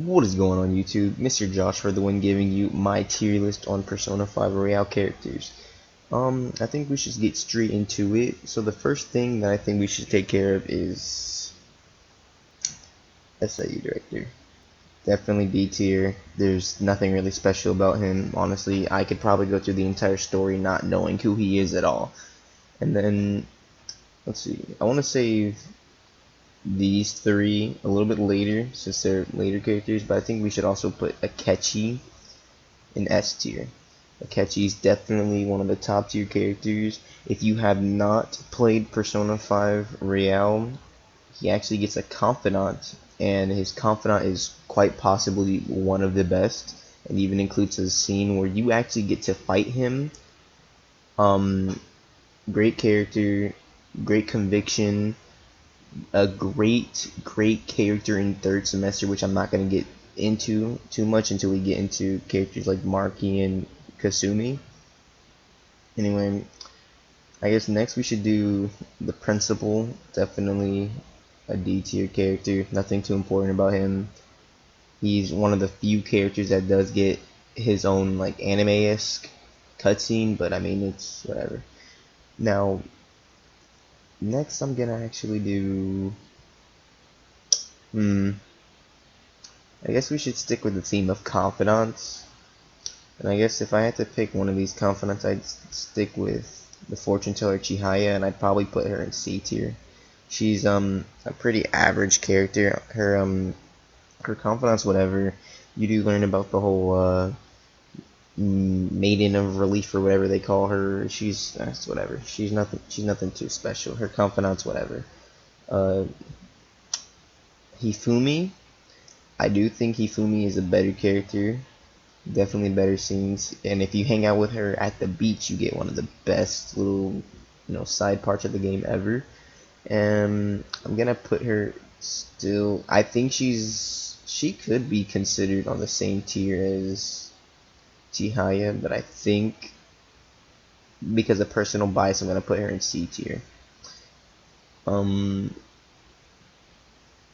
What is going on YouTube? Mr. Josh for the one giving you my tier list on Persona 5 Royale characters. I think we should get straight into it. So the first thing that I think we should take care of is SIU director. Definitely B tier. There's nothing really special about him. Honestly, I could probably go through the entire story not knowing who he is at all. And then, let's see. I want to save these three a little bit later since they're later characters, but I think we should also put Akechi in S tier. Akechi is definitely one of the top tier characters. If you have not played Persona 5 Royale, he actually gets a confidant, and his confidant is quite possibly one of the best. It even includes a scene where you actually get to fight him. Um, Great character, great conviction, a great character in third semester, which I'm not going to get into too much until we get into characters like Marky and Kasumi. Anyway, I guess next we should do the principal. Definitely a D tier character. Nothing too important about him. He's one of the few characters that does get his own like anime-esque cutscene, but I mean it's whatever. Now, next I'm gonna actually do. I guess we should stick with the theme of confidants. And I guess if I had to pick one of these confidants, I'd stick with the fortune teller Chihaya, and I'd probably put her in C tier. She's a pretty average character. Her confidence, whatever. You do learn about the whole maiden of relief or whatever they call her. That's whatever. She's nothing too special. Her confidence, whatever. Uh, Hifumi. I do think Hifumi is a better character. Definitely better scenes, and if you hang out with her at the beach, you get one of the best little, side parts of the game ever. And I'm gonna put her still. I think she could be considered on the same tier as Chihaya, but I think because of personal bias, I'm gonna put her in C tier. Um,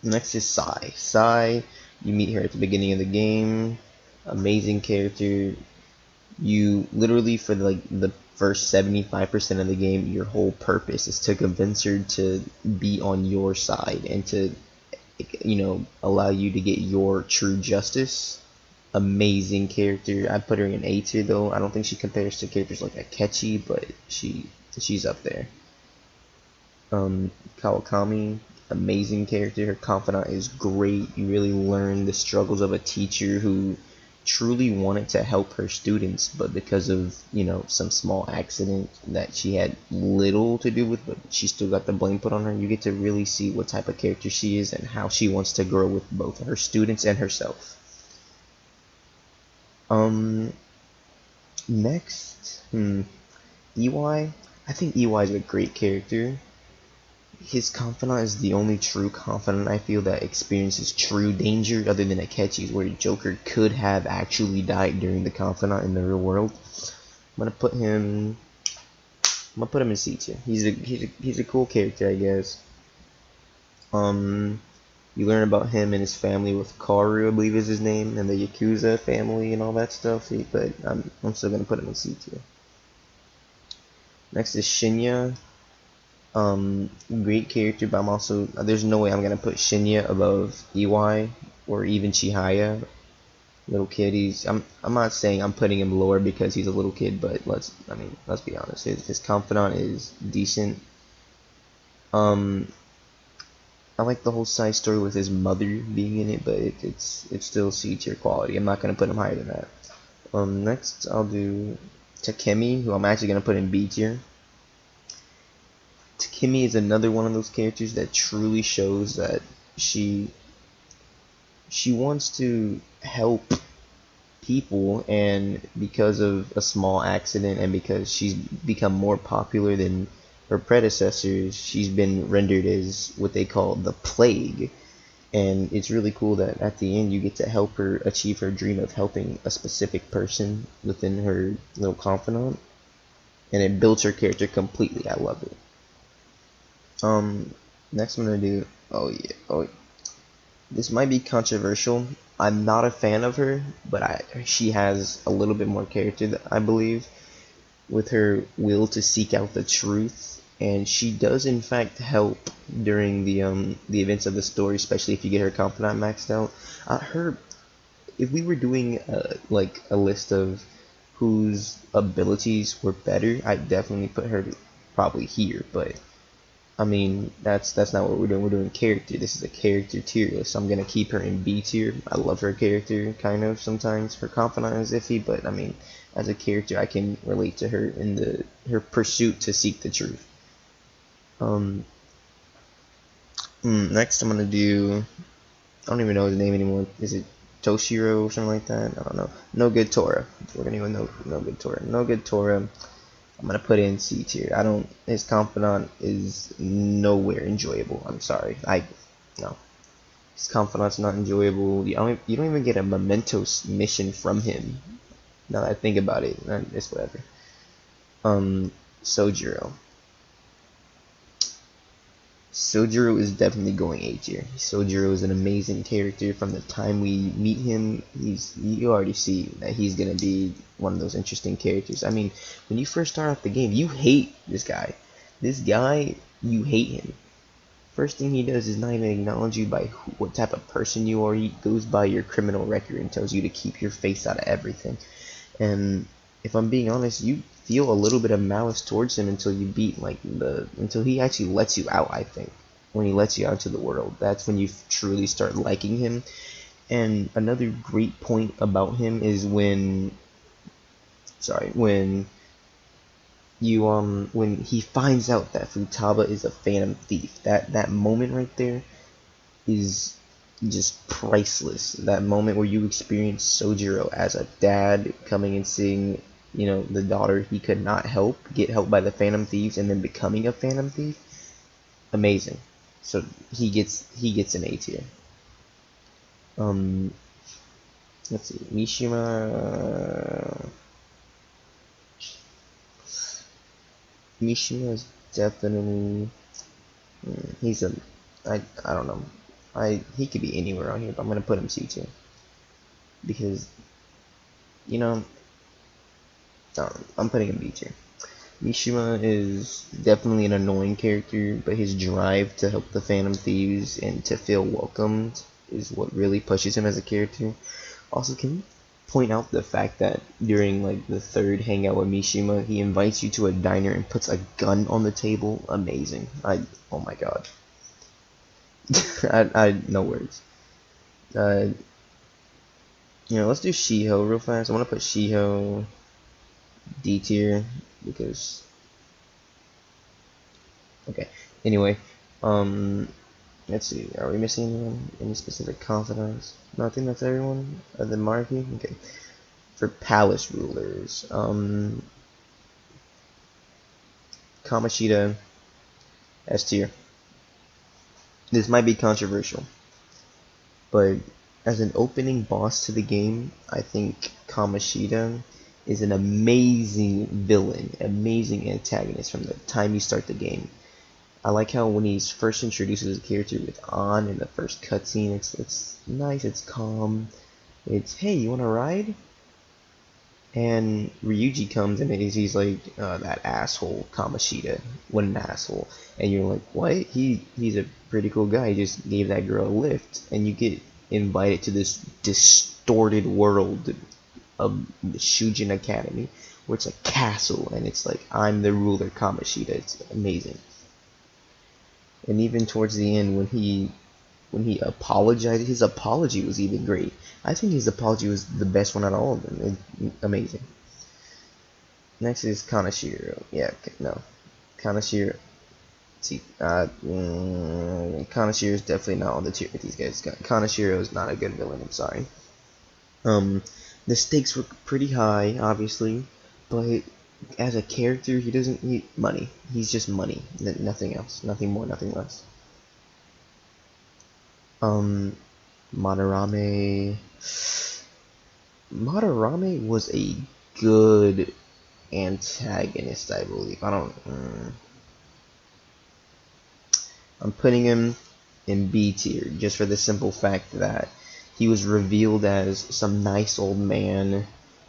Next is Sai. Sai, you meet her at the beginning of the game. Amazing character. You literally for the first 75% of the game, your whole purpose is to convince her to be on your side and to allow you to get your true justice. Amazing character. I put her in A tier though. I don't think she compares to characters like Akechi, but she's up there. Kawakami, amazing character. Her confidant is great. You really learn the struggles of a teacher who truly wanted to help her students, but because of some small accident that she had little to do with, but she still got the blame put on her. You get to really see what type of character she is and how she wants to grow with both her students and herself. Um, Next, EY. I think EY is a great character. His confidant is the only true confidant I feel that experiences true danger other than Akechi's, where Joker could have actually died during the confidant in the real world. I'm gonna put him in C tier. He's a cool character, I guess. You learn about him and his family with Karu, I believe is his name, and the Yakuza family and all that stuff. But I'm still gonna put him in C tier. Next is Shinya. Great character, but I'm also there's no way I'm gonna put Shinya above EY or even Chihaya. Little kid, I'm not saying I'm putting him lower because he's a little kid, but let's be honest. His confidant is decent. Um, I like the whole side story with his mother being in it, but it's still C tier quality. I'm not gonna put him higher than that. Next I'll do Takemi, who I'm actually gonna put in B tier. Takemi is another one of those characters that truly shows that she she wants to help people, and because of a small accident and because she's become more popular than her predecessors, she's been rendered as what they call the plague. And it's really cool that at the end you get to help her achieve her dream of helping a specific person within her little confidant, and it builds her character completely. I love it. Next I'm gonna do. Oh yeah. This might be controversial. I'm not a fan of her, but she has a little bit more character, I believe, with her will to seek out the truth, and she does in fact help during the events of the story, especially if you get her confidant maxed out. Her, if we were doing like a list of whose abilities were better, I'd definitely put her probably here, but I mean, that's not what we're doing. We're doing character. This is a character tier list. So I'm gonna keep her in B tier. I love her character, kind of sometimes. Her confidant is iffy, but I mean, as a character, I can relate to her in her pursuit to seek the truth. Next I'm gonna do. I don't even know his name anymore. Is it Toshiro or something like that? I don't know. No Good Tora. We're gonna go no Good Tora. No Good Tora. I'm gonna put in C tier. I don't. His confidant is nowhere enjoyable. I'm sorry. No. His confidant's not enjoyable. You don't even get a mementos mission from him. Now that I think about it, it's whatever. Sojiro. Sojiro is definitely going A tier. Sojiro is an amazing character. From the time we meet him, you already see that he's gonna be one of those interesting characters. I mean, when you first start off the game, you hate this guy. This guy, you hate him. First thing he does is not even acknowledge you by what type of person you are. He goes by your criminal record and tells you to keep your face out of everything. And if I'm being honest, you feel a little bit of malice towards him until you beat until he actually lets you out. I think when he lets you out to the world, that's when you truly start liking him. And another great point about him is when when he finds out that Futaba is a phantom thief. That moment right there is just priceless. That moment where you experience Sojiro as a dad coming and seeing, the daughter he could not help get helped by the Phantom Thieves and then becoming a Phantom Thief. Amazing. So he gets an A tier. Let's see, Mishima. Mishima is definitely. He's a. I don't know. He could be anywhere on here, but I'm gonna put him C tier because you know I'm putting him B tier. Mishima is definitely an annoying character, but his drive to help the Phantom Thieves and to feel welcomed is what really pushes him as a character. Also, can you point out the fact that during like the third hangout with Mishima, he invites you to a diner and puts a gun on the table? Amazing. Oh my god. I no words. Uh, let's do Shiho real fast. I want to put Shiho D tier because okay. Anyway, let's see. Are we missing anyone? Any specific confidants? No, I think that's everyone other than Marky. Okay. For palace rulers, Kamoshida S tier. This might be controversial, but as an opening boss to the game, I think Kamoshida is an amazing villain, amazing antagonist from the time you start the game. I like how when he's first introduces a character with An in the first cutscene, it's nice, it's calm, it's hey, you wanna ride? And Ryuji comes and he's like, that asshole Kamoshida, what an asshole. And you're like, what? He's a pretty cool guy. He just gave that girl a lift, and you get invited to this distorted world of the Shujin Academy, where it's a castle, and it's like I'm the ruler Kamoshida. It's amazing. And even towards the end, when he apologized, his apology was even great. I think his apology was the best one out of all of them. Amazing. Next is Kaneshiro. Yeah, no. Kaneshiro. See, Kaneshiro is definitely not on the tier with these guys. Kaneshiro is not a good villain, I'm sorry. The stakes were pretty high, obviously, but as a character, he doesn't need money. He's just money. Nothing else. Nothing more, nothing less. Madarame. Madarame was a good antagonist, I believe. I'm putting him in B tier just for the simple fact that he was revealed as some nice old man,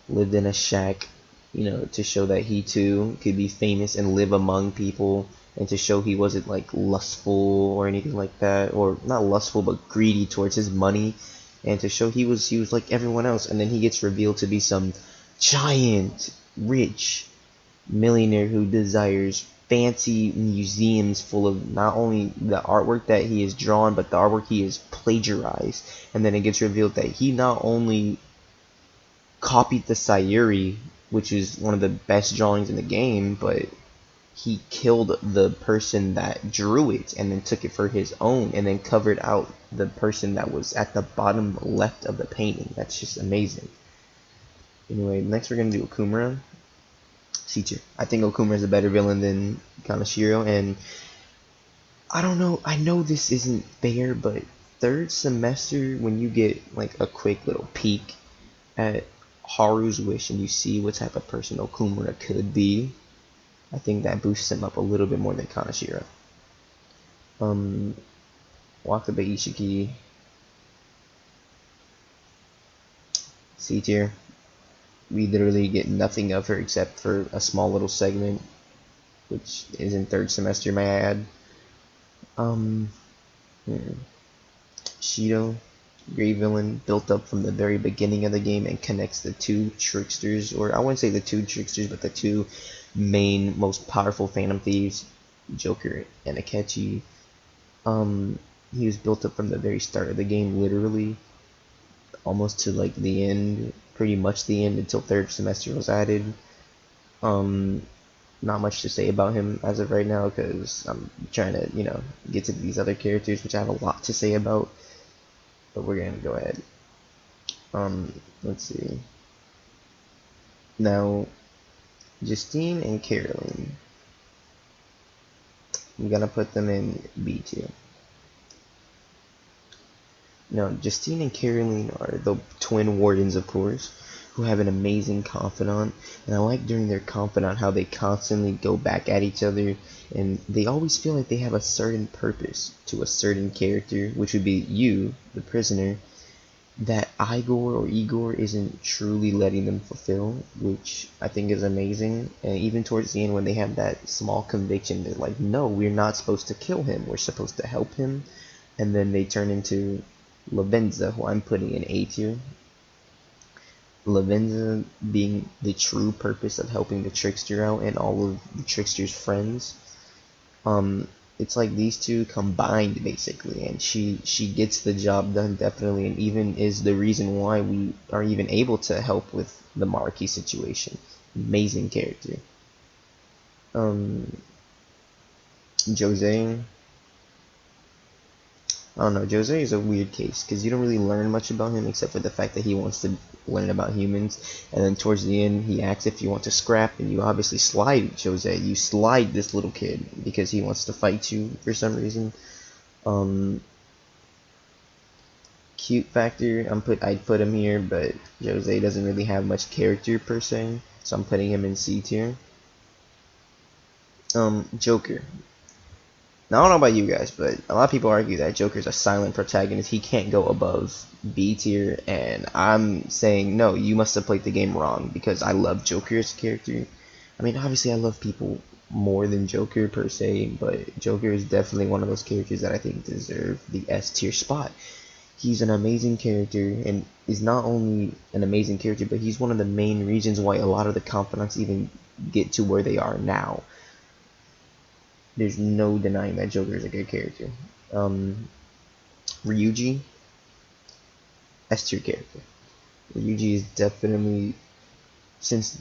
lived in a shack, to show that he too could be famous and live among people, and to show he wasn't like lustful or anything like that, or not lustful but greedy towards his money, and to show he was like everyone else. And then he gets revealed to be some giant, rich millionaire who desires fancy museums full of not only the artwork that he has drawn, but the artwork he has plagiarized. And then it gets revealed that he not only copied the Sayuri, which is one of the best drawings in the game, but he killed the person that drew it and then took it for his own, and then covered out the person that was at the bottom left of the painting. That's just amazing. Anyway, next we're going to do Okumura. C tier. I think Okumura is a better villain than Kaneshiro, and I don't know, I know this isn't fair, but third semester, when you get like a quick little peek at Haru's wish and you see what type of person Okumura could be, I think that boosts him up a little bit more than Kaneshiro. Wakabe Ishiki, C tier. We literally get nothing of her except for a small little segment, which is in third semester, may I add. Shido, great villain, built up from the very beginning of the game and connects the two tricksters, or I wouldn't say the two tricksters, but the two main, most powerful Phantom Thieves, Joker and Akechi. He was built up from the very start of the game, literally, almost to like the end, pretty much the end until third semester was added. Not much to say about him as of right now because I'm trying to, get to these other characters, which I have a lot to say about. But we're gonna go ahead. Let's see. Now, Justine and Carolyn. I'm gonna put them in B tier. Now, Justine and Carolyn are the twin wardens, of course, who have an amazing confidant, and I like during their confidant how they constantly go back at each other, and they always feel like they have a certain purpose to a certain character, which would be you, the prisoner, that Igor isn't truly letting them fulfill, which I think is amazing. And even towards the end, when they have that small conviction, they're like, no, we're not supposed to kill him, we're supposed to help him, and then they turn into Lavenza, who I'm putting in A tier. Lavenza being the true purpose of helping the trickster out and all of the trickster's friends. It's like these two combined basically, and she gets the job done definitely, and even is the reason why we are even able to help with the Marquis situation. Amazing character. Jose, I don't know, Jose is a weird case because you don't really learn much about him except for the fact that he wants to learn about humans, and then towards the end he asks if you want to scrap, and you obviously slide Jose. You slide this little kid because he wants to fight you for some reason. Cute factor, I'd put him here, but Jose doesn't really have much character per se, so I'm putting him in C tier. Joker. Now, I don't know about you guys, but a lot of people argue that Joker's a silent protagonist. He can't go above B tier, and I'm saying, no, you must have played the game wrong, because I love Joker as a character. I mean, obviously I love people more than Joker per se, but Joker is definitely one of those characters that I think deserve the S tier spot. He's an amazing character, and is not only an amazing character, but he's one of the main reasons why a lot of the confidants even get to where they are now. There's no denying that Joker is a good character. Ryuji, S tier character. Ryuji is definitely, since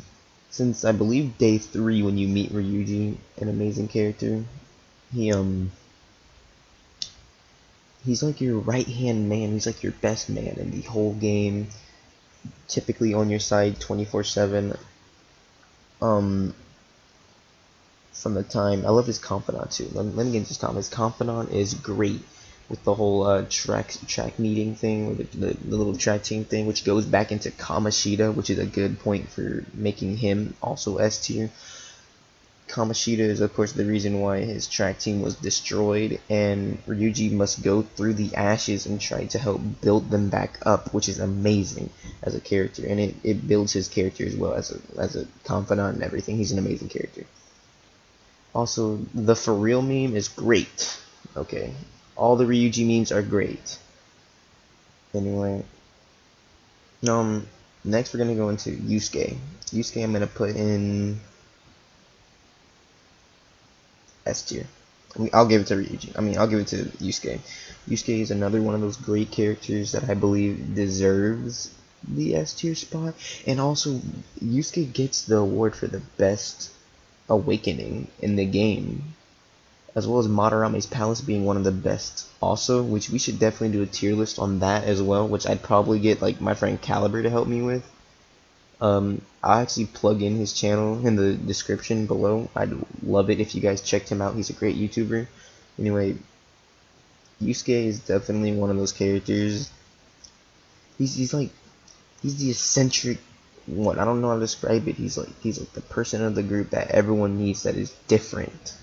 I believe day 3 when you meet Ryuji, an amazing character. He's like your right hand man. He's like your best man in the whole game. Typically on your side 24/7. From the time, I love his confidant too. Let me get into his confidant. His confidant is great with the whole track meeting thing, or the little track team thing, which goes back into Kamashita, which is a good point for making him also S tier. Kamoshida is of course the reason why his track team was destroyed, and Ryuji must go through the ashes and try to help build them back up, which is amazing as a character, and it builds his character as well as a confidant and everything. He's an amazing character. Also, the for real meme is great. Okay, all the Ryuji memes are great. Anyway, next we're gonna go into Yusuke. Yusuke, I'm gonna put in S tier. I'll give it to Ryuji. I'll give it to Yusuke. Yusuke is another one of those great characters that I believe deserves the S tier spot. And also, Yusuke gets the award for the best awakening in the game, as well as Madarame's Palace being one of the best also, which we should definitely do a tier list on that as well, which I'd probably get like my friend Caliber to help me with. I'll actually plug in his channel in the description below. I'd love it if you guys checked him out. He's a great YouTuber. Anyway, Yusuke is definitely one of those characters. He's the eccentric one. I don't know how to describe it. He's like the person of the group that everyone needs, that is different,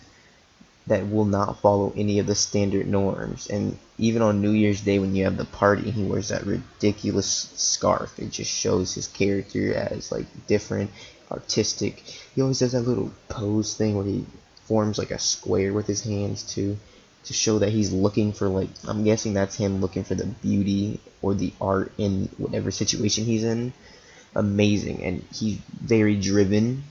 that will not follow any of the standard norms. And even on New Year's Day when you have the party, he wears that ridiculous scarf. It just shows his character as like different, artistic. He always does that little pose thing where he forms like a square with his hands too, to show that he's looking for, like, I'm guessing that's him looking for the beauty or the art in whatever situation he's in. Amazing. And he's very driven.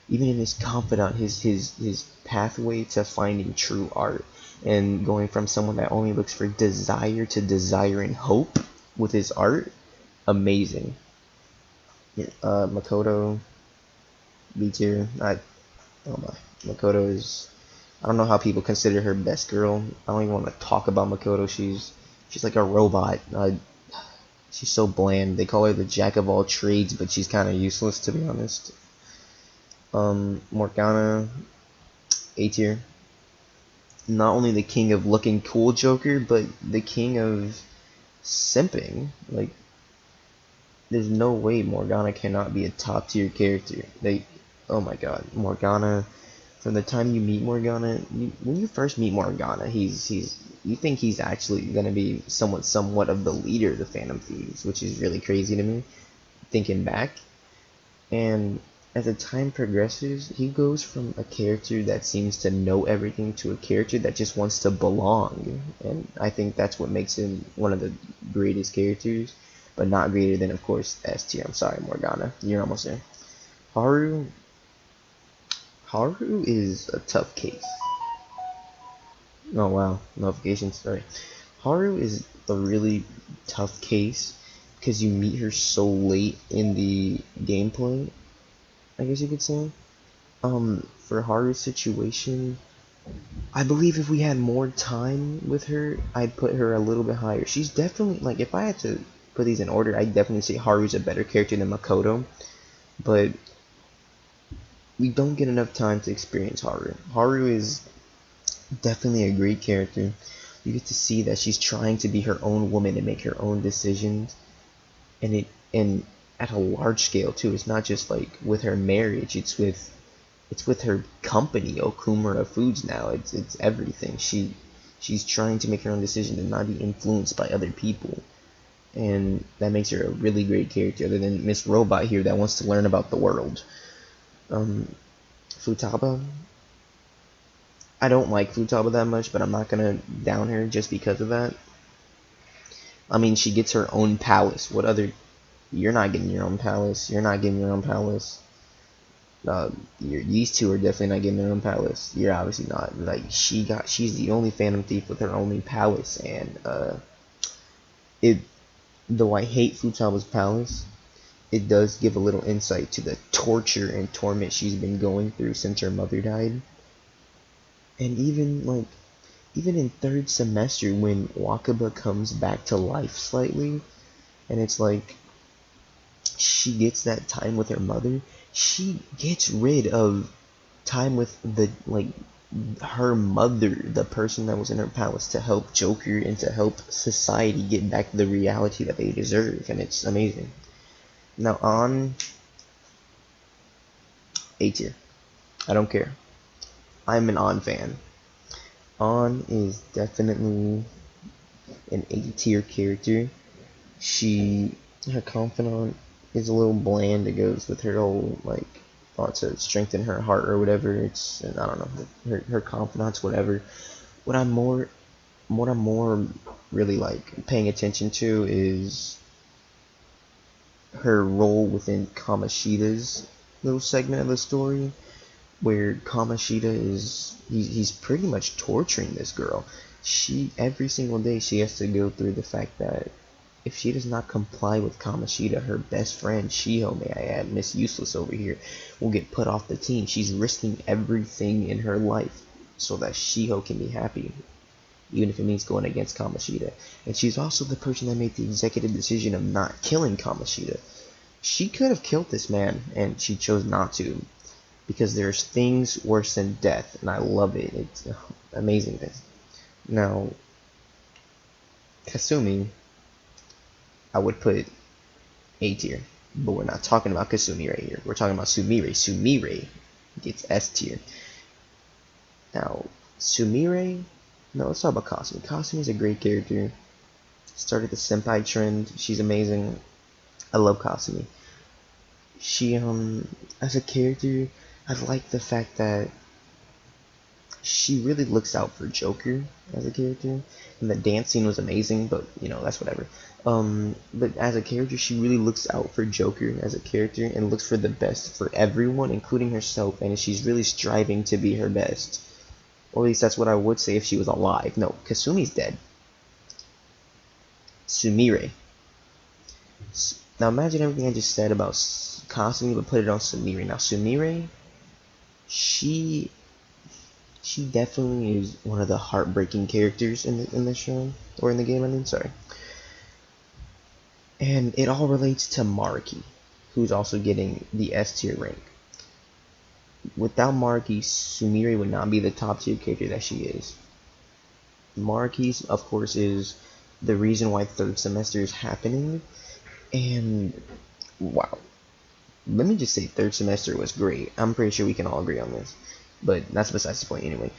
Even in his confidant, his pathway to finding true art and going from someone that only looks for desire to desiring hope with his art, amazing. Makoto, B tier. Oh my, Makoto is. I don't know how people consider her best girl. I don't even want to talk about Makoto. She's like a robot. She's so bland. They call her the jack of all trades, but she's kind of useless, to be honest. Morgana, A tier. Not only the king of looking cool Joker, but the king of simping. Like, there's no way Morgana cannot be a top tier character. Oh my god, Morgana. From the time you meet Morgana, when you first meet Morgana, you think he's actually gonna be somewhat of the leader of the Phantom Thieves, which is really crazy to me, thinking back. And as the time progresses, he goes from a character that seems to know everything to a character that just wants to belong. And I think that's what makes him one of the greatest characters, but not greater than, of course, S tier. I'm sorry, Morgana. You're almost there. Haru is a tough case. Oh wow, notifications, sorry. Haru is a really tough case because you meet her so late in the gameplay, I guess you could say. For Haru's situation, I believe if we had more time with her, I'd put her a little bit higher. She's definitely, like, if I had to put these in order, I'd definitely say Haru's a better character than Makoto, but we don't get enough time to experience Haru. Haru is definitely a great character. You get to see that she's trying to be her own woman and make her own decisions, and at a large scale too. It's not just like with her marriage. It's with her company, Okumura Foods now. It's everything. She's trying to make her own decision and not be influenced by other people, and that makes her a really great character. Other than Miss Robot here that wants to learn about the world. Futaba. I don't like Futaba that much, but I'm not gonna down her just because of that. I mean, she gets her own palace. What other? You're not getting your own palace. You're not getting your own palace. These two are definitely not getting their own palace. You're obviously not. Like, she's the only Phantom Thief with her only palace, and though I hate Futaba's palace, it does give a little insight to the torture and torment she's been going through since her mother died. And even in third semester, when Wakaba comes back to life slightly, and it's like she gets that time with her mother, she gets rid of time with her mother, the person that was in her palace, to help Joker and to help society get back to the reality that they deserve, and it's amazing. Now on A tier. I don't care. I'm an On fan. On is definitely an A tier character. Her confidant is a little bland. It goes with her whole like thought to strengthen her heart or whatever. And I don't know, her confidants, whatever. What I'm more really like paying attention to is her role within Kamoshida's little segment of the story, where Kamoshida he's pretty much torturing this girl. Every single day she has to go through the fact that if she does not comply with Kamoshida, her best friend Shiho, may I add, Miss Useless over here, will get put off the team. She's risking everything in her life so that Shiho can be happy, even if it means going against Kamoshida. And she's also the person that made the executive decision of not killing Kamoshida. She could have killed this man, and she chose not to, because there's things worse than death, and I love it. It's amazing. Now, Kasumi, I would put A tier, but we're not talking about Kasumi right here. We're talking about Sumire. Sumire gets S tier. Now, Sumire, no, let's talk about Kasumi. Kasumi is a great character. Started the senpai trend. She's amazing. I love Kasumi. She, as a character, I like the fact that she really looks out for Joker as a character, and the dance scene was amazing, but you know, that's whatever. But as a character, she really looks out for Joker as a character and looks for the best for everyone, including herself, and she's really striving to be her best. Or at least that's what I would say if she was alive. No, Kasumi's dead. Sumire. Now imagine everything I just said about Kasumi, but put it on Sumire. Now Sumire, she definitely is one of the heartbreaking characters in the show, or in the game. I mean, sorry. And it all relates to Maruki, who's also getting the S tier rank. Without Maruki, Sumire would not be the top tier character that she is. Maruki, of course, is the reason why third semester is happening. And wow, let me just say, third semester was great. I'm pretty sure we can all agree on this, but that's besides the point anyway.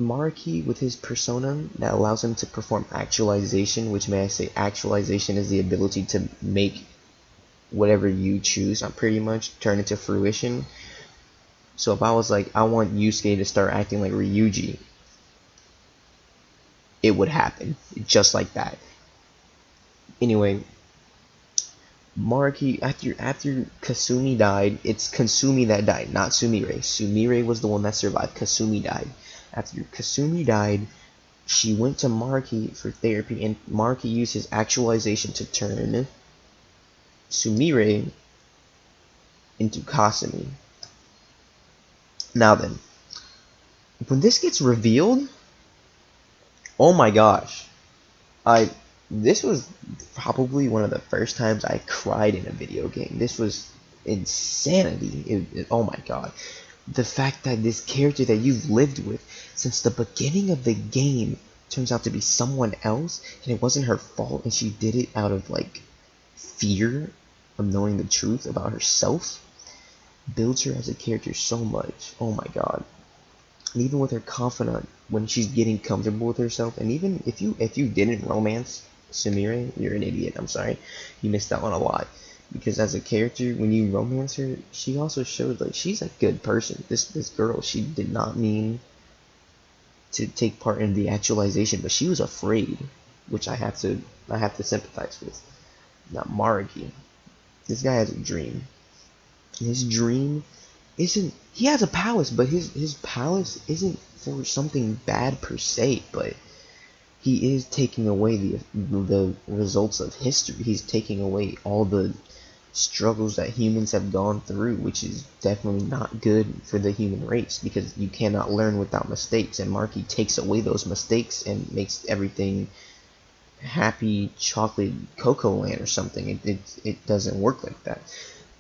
Maruki, with his persona that allows him to perform actualization, which, may I say, actualization is the ability to make whatever you choose, pretty much turn into fruition. So if I was like, I want Yusuke to start acting like Ryuji, it would happen just like that. Anyway, Maruki, after Kasumi died, it's Kasumi that died, not Sumire. Sumire was the one that survived. Kasumi died. After Kasumi died, she went to Maruki for therapy, and Maruki used his actualization to turn Sumire into Kasumi. Now then, when this gets revealed, oh my gosh, this was probably one of the first times I cried in a video game. This was insanity. Oh my god. The fact that this character that you've lived with since the beginning of the game turns out to be someone else, and it wasn't her fault, and she did it out of like fear of knowing the truth about herself, builds her as a character so much. Oh my god. And even with her confidant, when she's getting comfortable with herself, and even if you didn't romance Sumire, you're an idiot. I'm sorry, you missed out on a lot. Because as a character, when you romance her, she also shows like she's a good person. This girl, she did not mean to take part in the actualization, but she was afraid, which I have to sympathize with. Now Maruki, this guy has a dream. And his dream isn't, he has a palace, but his palace isn't for something bad per se, but he is taking away the results of history. He's taking away all the struggles that humans have gone through, which is definitely not good for the human race, because you cannot learn without mistakes, and Maruki takes away those mistakes and makes everything happy chocolate cocoa land or something. It doesn't work like that,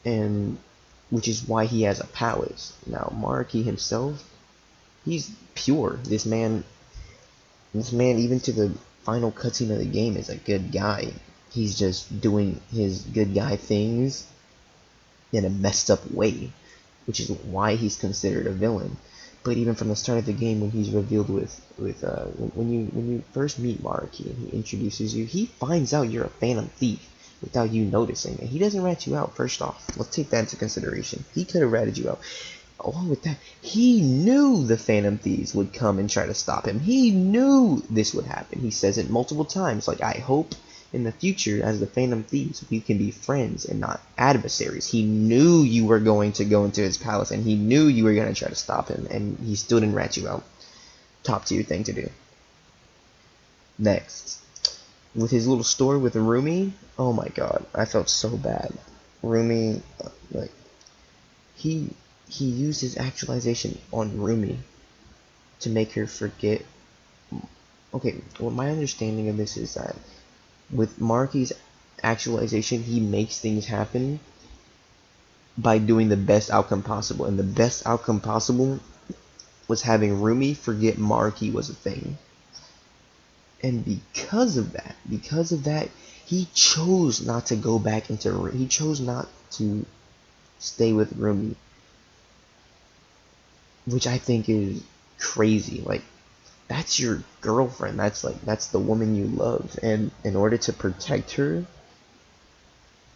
and which is why he has a palace. Now Maruki himself, he's pure. This man, even to the final cutscene of the game, is a good guy. He's just doing his good guy things in a messed up way. which is why he's considered a villain. But even from the start of the game, when he's revealed when you first meet Maruki and he introduces you, he finds out you're a Phantom Thief without you noticing, and he doesn't rat you out. First off, let's take that into consideration. He could have ratted you out. Along with that, he knew the Phantom Thieves would come and try to stop him. He knew this would happen. He says it multiple times, like, I hope in the future, as the Phantom Thieves, we can be friends and not adversaries. He knew you were going to go into his palace, and he knew you were going to try to stop him, and he still didn't rat you out. Top tier thing to do. Next, with his little story with Rumi, oh my god, I felt so bad. Rumi, like, he used his actualization on Rumi to make her forget. Okay, well, my understanding of this is that with Maruki's actualization, he makes things happen by doing the best outcome possible, and the best outcome possible was having Rumi forget Maruki was a thing. And because of that, he chose not to go back into. He chose not to stay with Rumi, which I think is crazy. Like, that's your girlfriend. That's the woman you love, and in order to protect her,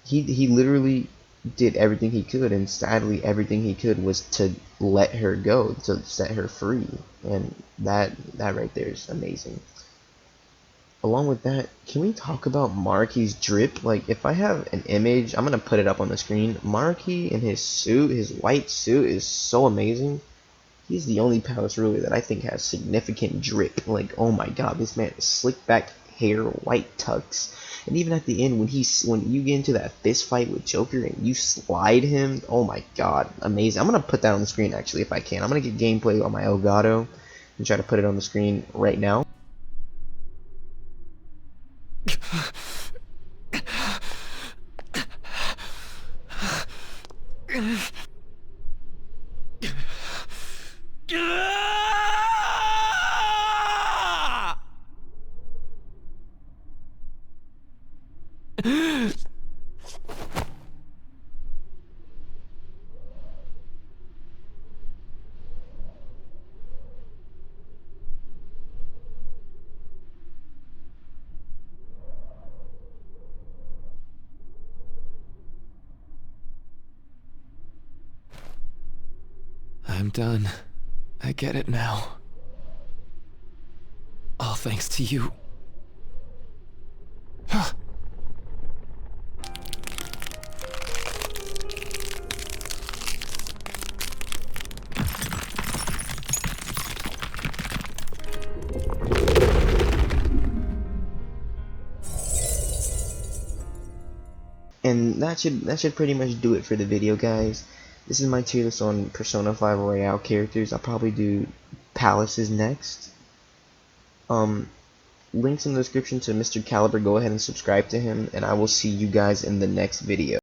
he literally did everything he could, and sadly everything he could was to let her go, to set her free, and that right there is amazing. Along with that, can we talk about Maruki's drip? Like, if I have an image, I'm gonna put it up on the screen. Maruki in his suit, his white suit, is so amazing. He's the only palace ruler that I think has significant drip. Like, oh my god, this man has slick back hair, white tux, and even at the end when you get into that fist fight with Joker and you slide him, oh my god, amazing. I'm gonna put that on the screen actually if I can. I'm gonna get gameplay on my Elgato and try to put it on the screen right now. I'm done. I get it now. All thanks to you. And that should pretty much do it for the video, guys. This is my tier list on Persona 5 Royale characters. I'll probably do palaces next. Links in the description to Mr. Caliber. Go ahead and subscribe to him, and I will see you guys in the next video.